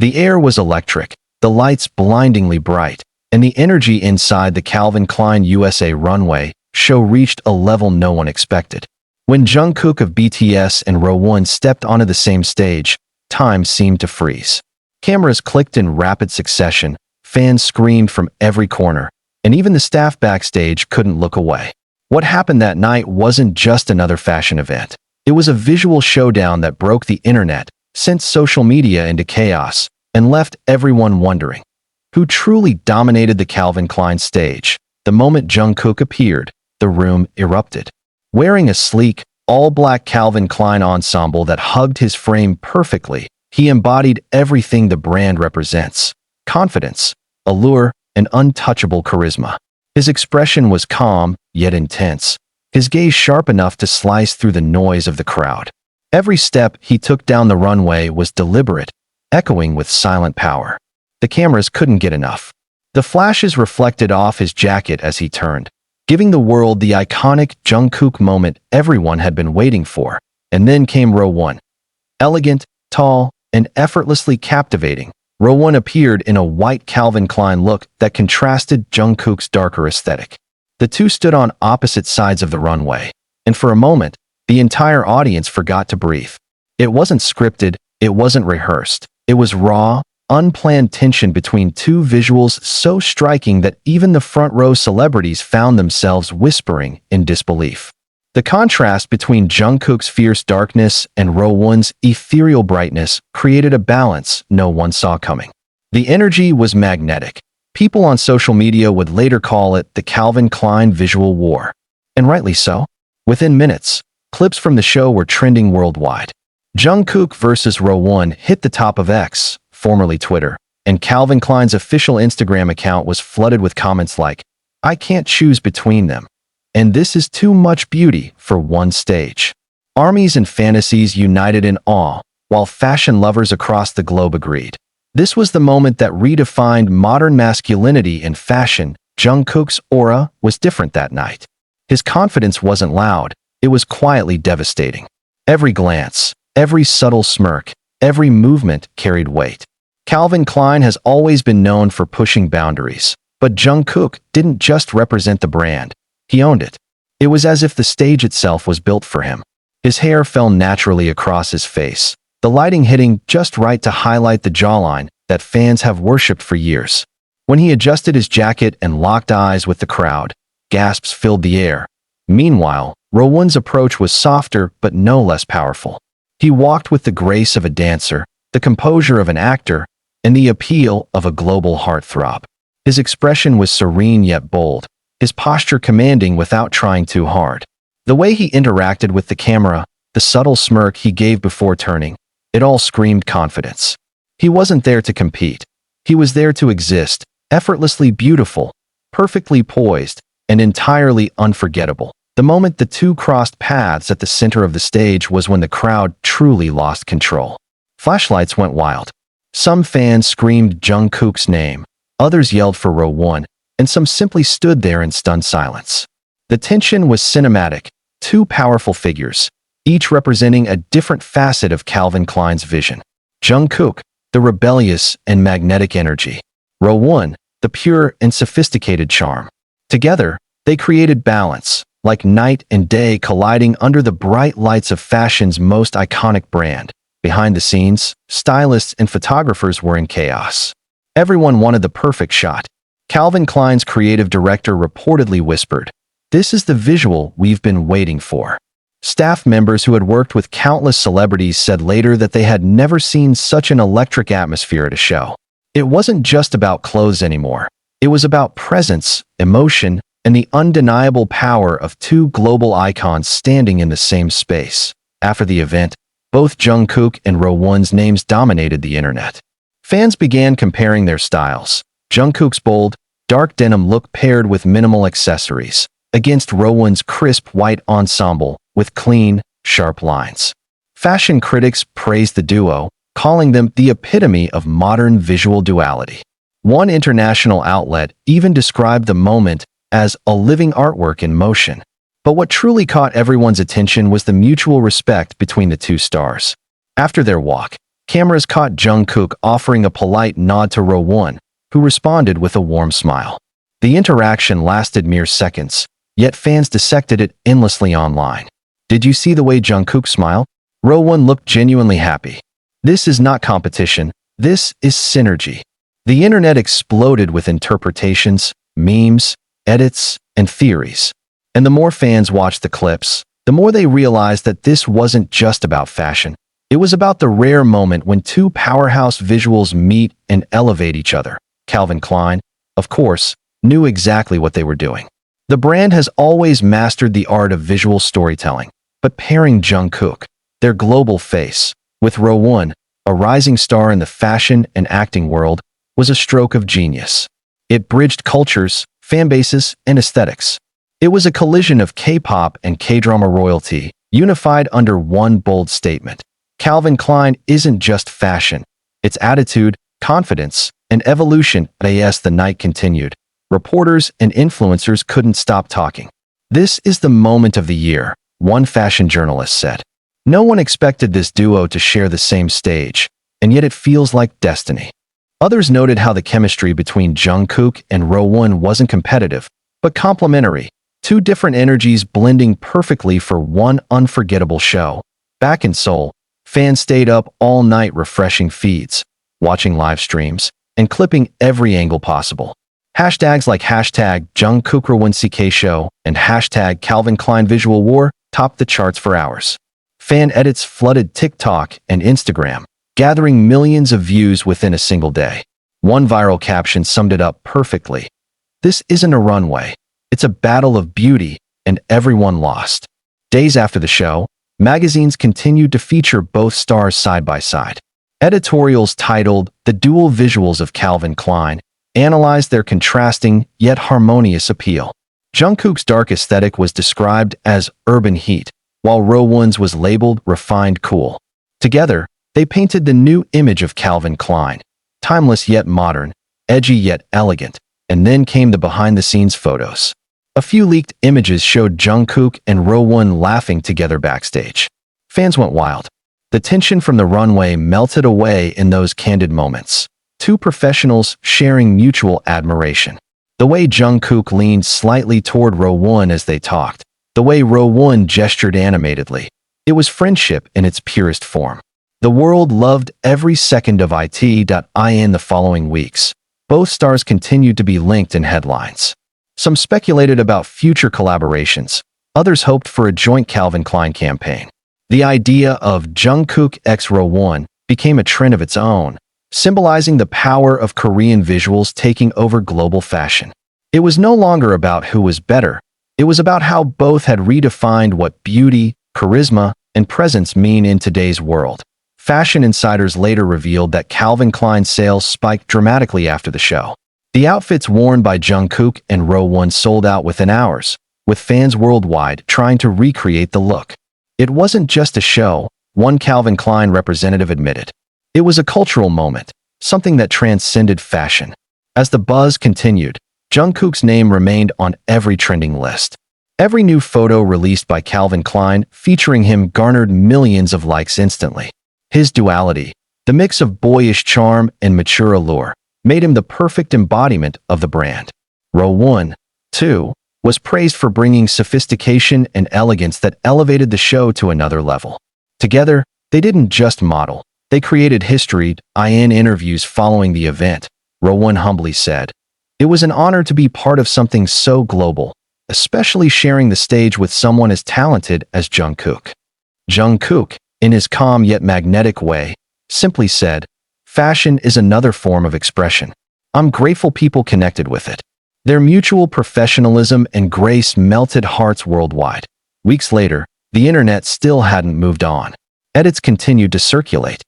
The air was electric, the lights blindingly bright, and the energy inside the Calvin Klein USA runway show reached a level no one expected. When Jungkook of BTS and Rowoon stepped onto the same stage, time seemed to freeze. Cameras clicked in rapid succession, fans screamed from every corner, and even the staff backstage couldn't look away. What happened that night wasn't just another fashion event. It was a visual showdown that broke the internet, sent social media into chaos, and left everyone wondering who truly dominated the Calvin Klein stage. The moment Jungkook appeared, the room erupted. Wearing a sleek, all-black Calvin Klein ensemble that hugged his frame perfectly, he embodied everything the brand represents: confidence, allure, and untouchable charisma. His expression was calm, yet intense, his gaze sharp enough to slice through the noise of the crowd. Every step he took down the runway was deliberate, echoing with silent power. The cameras couldn't get enough. The flashes reflected off his jacket as he turned, giving the world the iconic Jungkook moment everyone had been waiting for. And then came Rowoon. Elegant, tall, and effortlessly captivating, Rowoon appeared in a white Calvin Klein look that contrasted Jungkook's darker aesthetic. The two stood on opposite sides of the runway, and for a moment, the entire audience forgot to breathe. It wasn't scripted, it wasn't rehearsed. It was raw, unplanned tension between two visuals so striking that even the front-row celebrities found themselves whispering in disbelief. The contrast between Jungkook's fierce darkness and Rowoon's ethereal brightness created a balance no one saw coming. The energy was magnetic. People on social media would later call it the Calvin Klein visual war. And rightly so. Within minutes, clips from the show were trending worldwide. Jungkook versus Rowoon hit the top of X, formerly Twitter, and Calvin Klein's official Instagram account was flooded with comments like, "I can't choose between them," and "This is too much beauty for one stage." Armies and fantasies united in awe, while fashion lovers across the globe agreed. This was the moment that redefined modern masculinity in fashion. Jungkook's aura was different that night. His confidence wasn't loud, it was quietly devastating. Every glance, every subtle smirk, every movement carried weight. Calvin Klein has always been known for pushing boundaries, but Jungkook didn't just represent the brand, he owned it. It was as if the stage itself was built for him. His hair fell naturally across his face, the lighting hitting just right to highlight the jawline that fans have worshipped for years. When he adjusted his jacket and locked eyes with the crowd, gasps filled the air. Meanwhile, Rowoon's approach was softer but no less powerful. He walked with the grace of a dancer, the composure of an actor, and the appeal of a global heartthrob. His expression was serene yet bold, his posture commanding without trying too hard. The way he interacted with the camera, the subtle smirk he gave before turning, it all screamed confidence. He wasn't there to compete. He was there to exist, effortlessly beautiful, perfectly poised, and entirely unforgettable. The moment the two crossed paths at the center of the stage was when the crowd truly lost control. Flashlights went wild. Some fans screamed Jungkook's name, others yelled for Rowoon, and some simply stood there in stunned silence. The tension was cinematic, two powerful figures, each representing a different facet of Calvin Klein's vision. Jungkook, the rebellious and magnetic energy. Rowoon, the pure and sophisticated charm. Together, they created balance, like night and day colliding under the bright lights of fashion's most iconic brand. Behind the scenes, stylists and photographers were in chaos. Everyone wanted the perfect shot. Calvin Klein's creative director reportedly whispered, "This is the visual we've been waiting for." Staff members who had worked with countless celebrities said later that they had never seen such an electric atmosphere at a show. It wasn't just about clothes anymore. It was about presence, emotion, and the undeniable power of two global icons standing in the same space. After the event, both Jungkook and Rowoon's names dominated the internet. Fans began comparing their styles. Jungkook's bold, dark denim look paired with minimal accessories, against Rowoon's crisp white ensemble with clean, sharp lines. Fashion critics praised the duo, calling them the epitome of modern visual duality. One international outlet even described the moment as a living artwork in motion. But what truly caught everyone's attention was the mutual respect between the two stars. After their walk, Cameras caught Jungkook offering a polite nod to Rowoon, who responded with a warm smile. The interaction lasted mere seconds, yet fans dissected it endlessly online. Did you see the way Jungkook smiled? Rowoon looked genuinely happy. This is not competition, this is synergy. The internet exploded with interpretations, memes, edits, and theories. And the more fans watched the clips, the more they realized that this wasn't just about fashion. It was about the rare moment when two powerhouse visuals meet and elevate each other. Calvin Klein, of course, knew exactly what they were doing. The brand has always mastered the art of visual storytelling, but pairing Jungkook, their global face, with Rowoon, a rising star in the fashion and acting world, was a stroke of genius. It bridged cultures, fanbases, and aesthetics. It was a collision of K-pop and K-drama royalty, unified under one bold statement. Calvin Klein isn't just fashion. It's attitude, confidence, and evolution. As the night continued, reporters and influencers couldn't stop talking. This is the moment of the year, one fashion journalist said. No one expected this duo to share the same stage, and yet it feels like destiny. Others noted how the chemistry between Jungkook and Rowoon wasn't competitive, but complementary. Two different energies blending perfectly for one unforgettable show. Back in Seoul, fans stayed up all night refreshing feeds, watching live streams, and clipping every angle possible. Hashtags like hashtag #JungkookRowoonCK Show and hashtag Calvin Klein Visual War topped the charts for hours. Fan edits flooded TikTok and Instagram, gathering millions of views within a single day. One viral caption summed it up perfectly. This isn't a runway. It's a battle of beauty, and everyone lost. Days after the show, magazines continued to feature both stars side by side. Editorials titled "The Dual Visuals of Calvin Klein" analyzed their contrasting yet harmonious appeal. Jungkook's dark aesthetic was described as urban heat, while Rowoon's was labeled refined cool. Together, they painted the new image of Calvin Klein, timeless yet modern, edgy yet elegant. And then came the behind-the-scenes photos. A few leaked images showed Jungkook and Rowoon laughing together backstage. Fans went wild. The tension from the runway melted away in those candid moments. Two professionals sharing mutual admiration. The way Jungkook leaned slightly toward Rowoon as they talked. The way Rowoon gestured animatedly. It was friendship in its purest form. The world loved every second of it.in the following weeks. Both stars continued to be linked in headlines. Some speculated about future collaborations. Others hoped for a joint Calvin Klein campaign. The idea of Jungkook x Rowoon became a trend of its own, symbolizing the power of Korean visuals taking over global fashion. It was no longer about who was better. It was about how both had redefined what beauty, charisma, and presence mean in today's world. Fashion insiders later revealed that Calvin Klein sales spiked dramatically after the show. The outfits worn by Jungkook and Rowoon sold out within hours, with fans worldwide trying to recreate the look. It wasn't just a show, one Calvin Klein representative admitted. It was a cultural moment, something that transcended fashion. As the buzz continued, Jungkook's name remained on every trending list. Every new photo released by Calvin Klein featuring him garnered millions of likes instantly. His duality, the mix of boyish charm and mature allure, made him the perfect embodiment of the brand. Rowoon, too, was praised for bringing sophistication and elegance that elevated the show to another level. Together, they didn't just model, they created history. In interviews following the event, Rowoon humbly said, "It was an honor to be part of something so global, especially sharing the stage with someone as talented as Jungkook." Jungkook, in his calm yet magnetic way, simply said, "Fashion is another form of expression. I'm grateful people connected with it." Their mutual professionalism and grace melted hearts worldwide. Weeks later, the internet still hadn't moved on. Edits continued to circulate,